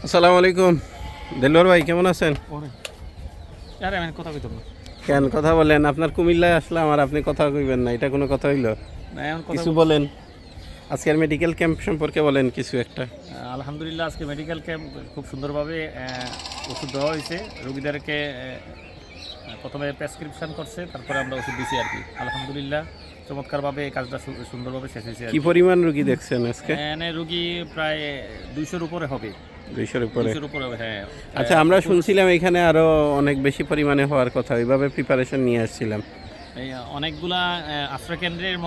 আসসালামু আলাইকুম। দেলোয়ার ভাই কেমন আছেন? আরে আমি কথা কইতাম না। কেন কথা বলেন? আপনার কুমিল্লায় আসলাম আর আপনি কথা কইবেন না, এটা কোনো কথা হইল? না এখন কথা কিছু বলেন, আজকের মেডিকেল ক্যাম্প সম্পর্কে বলেন কিছু একটা। আলহামদুলিল্লাহ আজকে মেডিকেল ক্যাম্প খুব সুন্দরভাবে ওষুধ দেওয়া হয়েছে রোগীদেরকে। প্রথমে প্রেসক্রিপশন করছে, তারপরে আমরা ওষুধ দিছি আর কি। আলহামদুলিল্লাহ চমৎকারভাবে এই কাজটা সুন্দরভাবে শেষ হয়েছে। কি পরিমাণ রোগী দেখছেন আজকে? এখানে রোগী প্রায় 200-র উপরে হবে। 200-র উপরে? 200-র উপরে হবে, হ্যাঁ। আচ্ছা, আমরা শুনছিলাম এখানে আরো অনেক বেশি পরিমাণে হওয়ার কথা, ওইভাবে প্রিপারেশন নিয়ে আসছিলাম। এই অনেকগুলা আশ্রয়কেন্দ্রের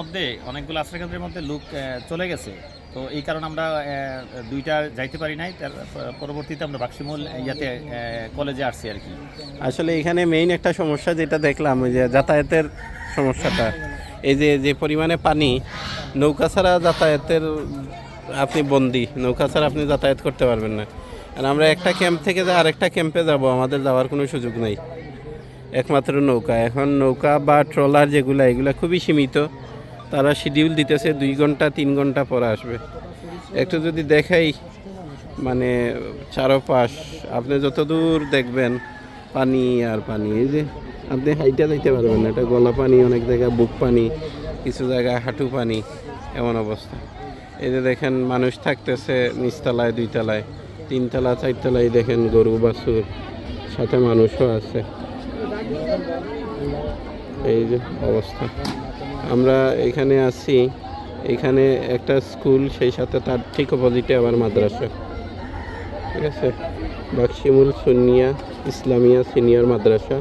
মধ্যে লোক চলে গেছে, তো এই কারণে আমরা দুইটা যাইতে পারি নাই। তার পরবর্তীতে আমরা বাক্সিমূল ইয়াতে কলেজে আসছি আর কি। আসলে এখানে মেইন একটা সমস্যা যেটা দেখলাম, ওই যে যাতায়াতের সমস্যাটা। এই যে যে পরিমাণে পানি, নৌকা ছাড়া যাতায়াতের আপনি বন্দি, নৌকা ছাড়া আপনি যাতায়াত করতে পারবেন না। আর আমরা একটা ক্যাম্প থেকে যে আরেকটা ক্যাম্পে যাব, আমাদের যাওয়ার কোনো সুযোগ নেই, একমাত্র নৌকা। এখন নৌকা বা ট্রলার যেগুলো, এগুলো খুবই সীমিত। তারা শিডিউল দিতেছে 2 ঘন্টা 3 ঘন্টা পরে আসবে। একটু যদি দেখাই, মানে চারপাশ আপনি যত দূর দেখবেন পানি আর পানি। এই যে আপনি হাইটা যাইতে পারবেন না, এটা গলা পানি, অনেক জায়গায় বুক পানি, কিছু জায়গায় হাঁটু পানি, এমন অবস্থা। এই যে দেখেন মানুষ থাকতেছে নিচতলায়, 2 তলায়, 3 তলা 4 তলায়, দেখেন গরু বাছুর, সাথে মানুষও আছে। এই যে অবস্থা। আমরা এখানে আছি, এখানে একটা স্কুল, সেই সাথে তার ঠিক অপোজিটে আবার মাদ্রাসা। ঠিক আছে, বাক্সিমুল সুন্নিয়া ইসলামিয়া সিনিয়র মাদ্রাসা,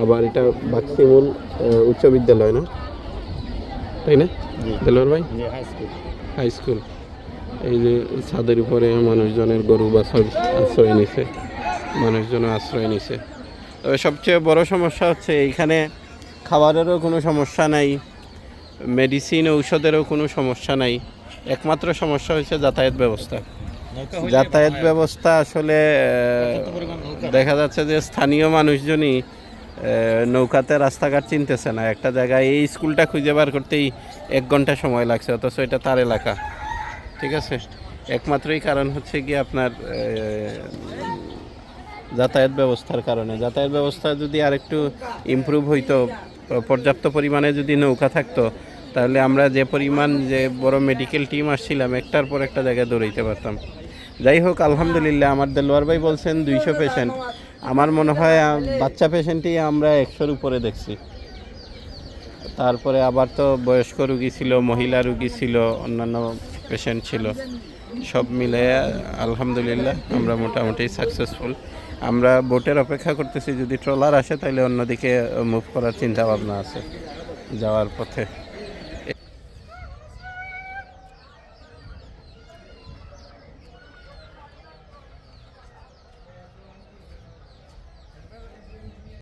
আবার এটা বাক্সিমুল উচ্চ বিদ্যালয়, না তাই না দেলোয়ার ভাই? High school. এই যে ছাদের উপরে মানুষজনের গরু বাছুর আশ্রয় নিছে, মানুষজনও আশ্রয় নিছে। তবে সবচেয়ে বড় সমস্যা হচ্ছে এইখানে খাবারেরও কোনো সমস্যা নাই, মেডিসিন ঔষধেরও কোনো সমস্যা নাই। একমাত্র সমস্যা হচ্ছে যাতায়াত ব্যবস্থা। যাতায়াত ব্যবস্থা আসলে দেখা যাচ্ছে যে স্থানীয় মানুষজনই নৌকাতে রাস্তাঘাট চিনতেছে না। একটা জায়গায় এই স্কুলটা খুঁজে বার করতেই 1 ঘন্টা সময় লাগছে, অথচ এটা তার এলাকা। ঠিক আছে, একমাত্রই কারণ হচ্ছে কি আপনার যাতায়াত ব্যবস্থার কারণে। যাতায়াত ব্যবস্থা যদি আরেকটু ইমপ্রুভ হইতো, পর্যাপ্ত পরিমাণে যদি নৌকা থাকতো, তাহলে আমরা যে পরিমাণ যে বড় মেডিকেল টিম আসছিলাম, একটার পর একটা জায়গায় দৌড়াইতে পারতাম। যাই হোক, আলহামদুলিল্লাহ আমার দেলোয়ার ভাই বলছেন 200 পেশেন্ট। আমার মনে হয় বাচ্চা পেশেন্টই আমরা 100-র উপরে দেখছি। তারপরে আবার তো বয়স্ক রুগী ছিল, মহিলা রুগী ছিল, অন্যান্য পেশেন্ট ছিল। সব মিলে আলহামদুলিল্লাহ আমরা মোটামুটি সাকসেসফুল। আমরা বোটের অপেক্ষা করতেছি, যদি ট্রলার আসে তাহলে অন্যদিকে মুভ করার চিন্তা ভাবনা আছে যাওয়ার পথে।